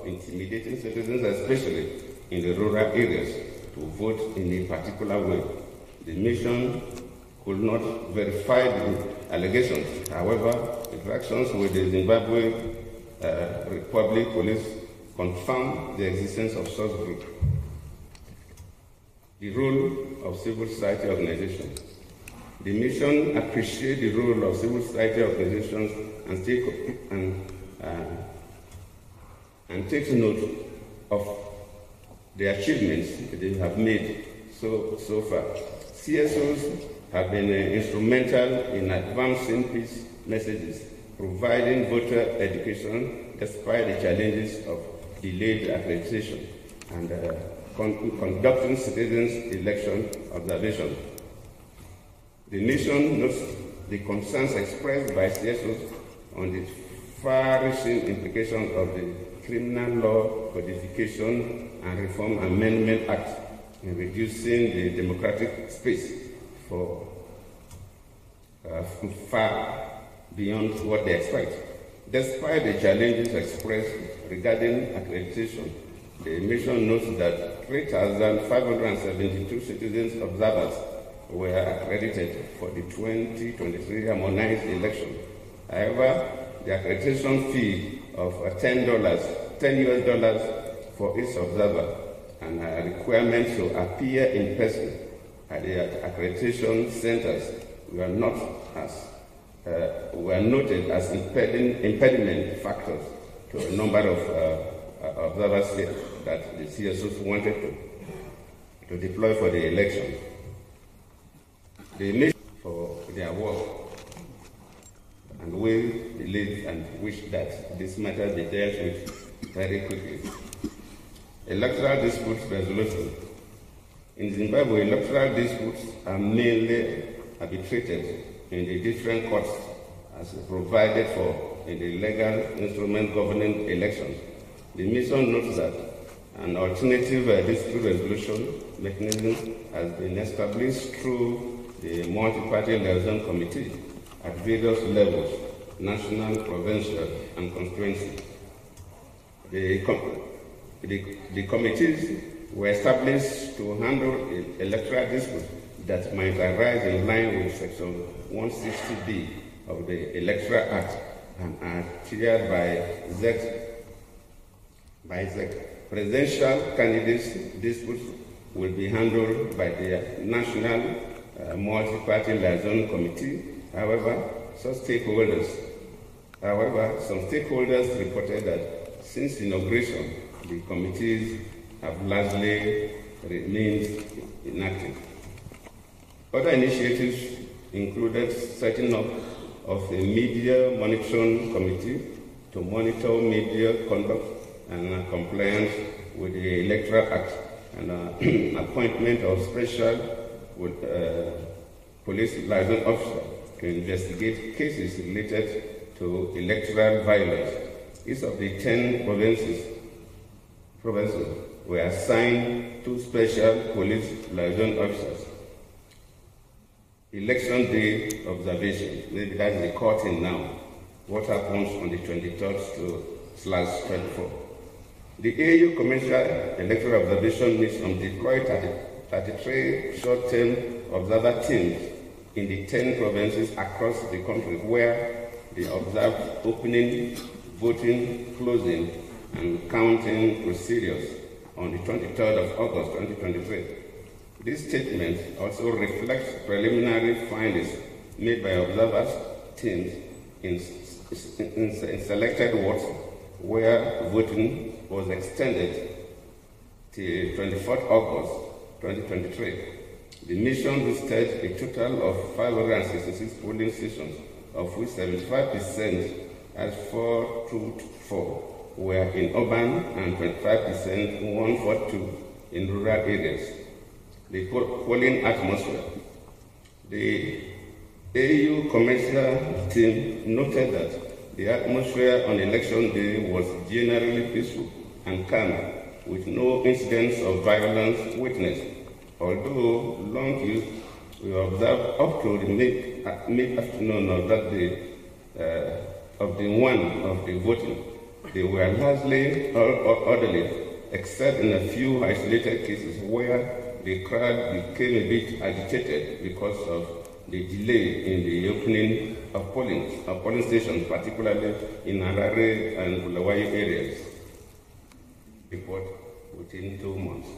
intimidating citizens, especially in the rural areas, to vote in a particular way. The mission could not verify the allegations. However, interactions with the Zimbabwe Republic Police confirmed the existence of such groups. The role of civil society organizations. The mission appreciates the role of civil society organizations and takes note of the achievements they have made so far. CSOs have been instrumental in advancing peace messages, providing voter education despite the challenges of delayed accreditation, and conducting citizens' election observation. The mission notes the concerns expressed by CSOs on the far-reaching implications of the Criminal Law Codification and Reform Amendment Act in reducing the democratic space for far beyond what they expect. Despite the challenges expressed regarding accreditation, the mission notes that 3,572 citizens observers were accredited for the 2023 harmonized election. However, the accreditation fee of $10 for each observer and a requirement to appear in person at the accreditation centers were noted as impediment factors to a number of observers that the CSOs wanted to deploy for the election. They made for their work, and we believe and wish that this matter be dealt with very quickly. Electoral dispute resolution. In Zimbabwe, electoral disputes are mainly arbitrated in the different courts as provided for in the legal instrument governing elections. The mission notes that an alternative dispute resolution mechanism has been established through the multi-party liaison committee at various levels, national, provincial, and constituency. The committees were established to handle electoral disputes that might arise in line with Section 160B of the Electoral Act and are chaired by ZEC. Presidential candidates' disputes will be handled by the National Multi-Party Liaison Committee. However, some stakeholders reported that since inauguration, the committees have largely remained inactive. Other initiatives included setting up of a media monitoring committee to monitor media conduct and compliance with the Electoral Act, and appointment of special police liaison officer to investigate cases related to electoral violence. Each of the 10 provinces were assigned 2 special police liaison officers. Election day observation, maybe that's the curtain now. What happens on the 23rd to /24th? The AU Commercial Electoral Observation Mission deployed 33 short-term observer teams in the 10 provinces across the country where they observed opening, voting, closing, and counting procedures on the 23rd of August 2023. This statement also reflects preliminary findings made by observers teams in selected wards where voting was extended till 24th August 2023. The mission visited a total of 566 polling stations, of which 75% as 424 were in urban and 25% 142 in rural areas. The polling atmosphere. The AU commercial team noted that the atmosphere on election day was generally peaceful and calm, with no incidents of violence witnessed, although long queues were observed up to the mid-afternoon of that day of the voting. They were largely orderly, except in a few isolated cases where the crowd became a bit agitated because of the delay in the opening of polling stations, particularly in Harare and Bulawayo areas. Report within 2 months.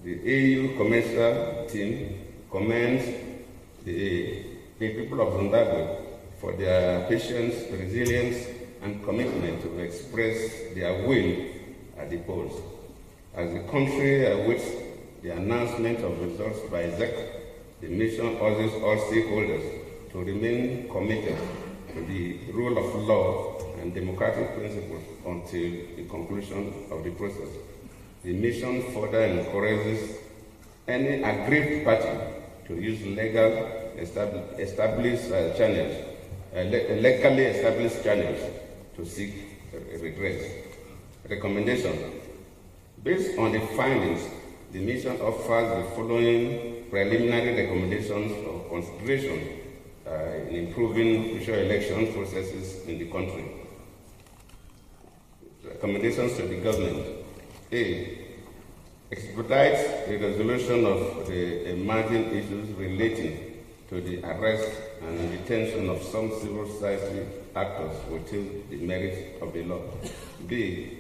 The AU commercial team commends the people of Zimbabwe for their patience, resilience, and commitment to express their will at the polls. As the country awaits the announcement of results by ZEC, the mission urges all stakeholders to remain committed to the rule of law and democratic principles until the conclusion of the process. The mission further encourages any aggrieved party to use legally established channels to seek redress. Recommendation. Based on the findings, the mission offers the following preliminary recommendations for consideration in improving future election processes in the country. Recommendations to the government. A. Expedite the resolution of the emerging issues relating to the arrest and detention of some civil society actors within the merit of the law. B.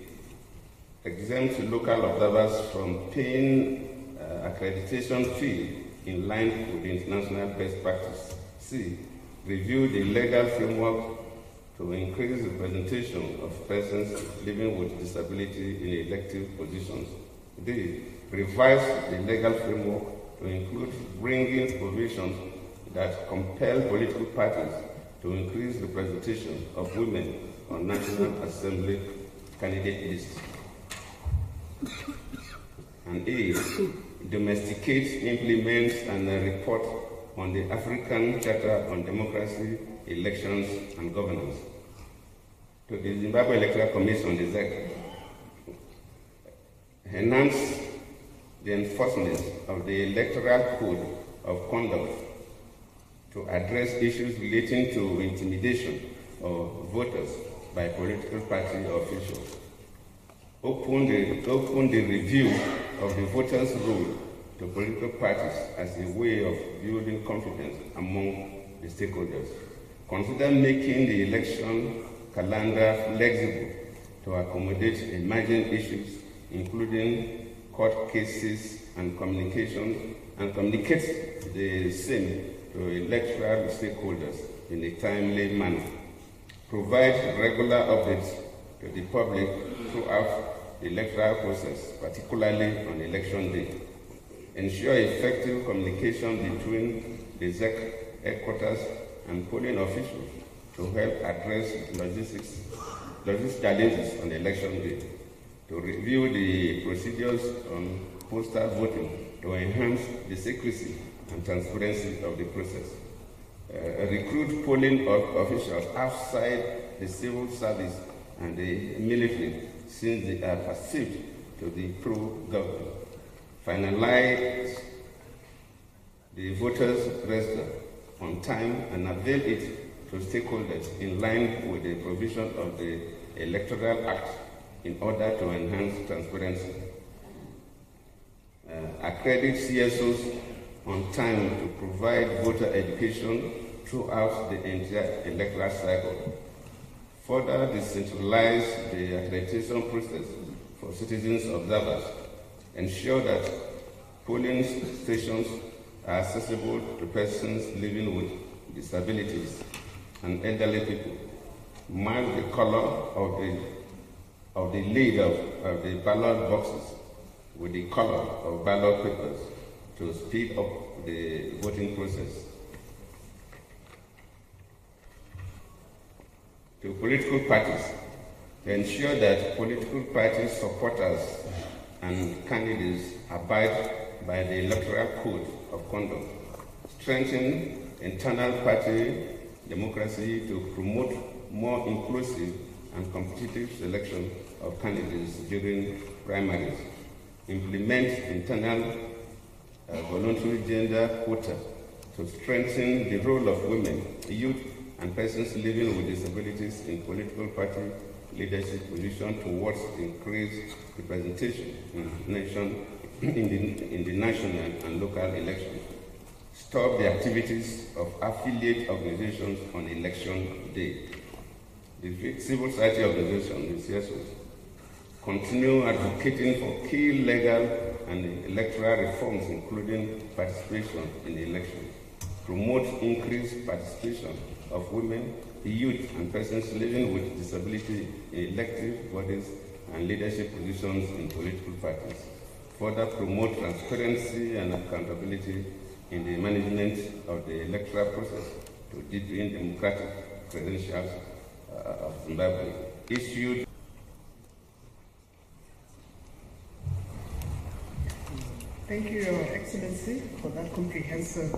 Exempt local observers from paying accreditation fee in line with the international best practice. C. Review the legal framework to increase representation of persons living with disability in elective positions. D. Revise the legal framework to include bringing provisions that compel political parties to increase representation of women on National Assembly candidate lists. And A. Domesticate, implement, and report on the African Charter on Democracy, Elections, and Governance. To the Zimbabwe Electoral Commission, the ZEC, enhance the enforcement of the Electoral Code of Conduct to address issues relating to intimidation of voters by political party officials. Open the review of the voters' role to political parties as a way of building confidence among the stakeholders. Consider making the election calendar flexible to accommodate emerging issues, including court cases and communication, and communicate the same to electoral stakeholders in a timely manner. Provide regular updates to the public throughout the electoral process, particularly on election day. Ensure effective communication between the ZEC headquarters and polling officials to help address logistics challenges on election day. To review the procedures on postal voting to enhance the secrecy and transparency of the process. Recruit polling officials outside the civil service and the military, since they are perceived to be pro-government. Finalize the voters' register on time and avail it to stakeholders in line with the provision of the Electoral Act in order to enhance transparency. Accredit CSOs on time to provide voter education throughout the entire electoral cycle. Further decentralize the accreditation process for citizens observers. Ensure that polling stations are accessible to persons living with disabilities and elderly people. Mark the color of the lid of the ballot boxes with the color of ballot papers to speed up the voting process. To political parties, to ensure that political party supporters and candidates abide by the Electoral Code of Conduct. Strengthen internal party democracy to promote more inclusive and competitive selection of candidates during primaries. Implement internal voluntary gender quota to strengthen the role of women, youth, and persons living with disabilities in political party leadership position towards increased representation in the national and local elections. Stop the activities of affiliate organizations on election day. The civil society organization, the CSOs, continue advocating for key legal and electoral reforms, including participation in the elections. Promote increased participation of women, youth, and persons living with disability in elective bodies and leadership positions in political parties. Further promote transparency and accountability in the management of the electoral process to deepen democratic credentials of Zimbabwe. Issued Thank you, Your Excellency, for that comprehensive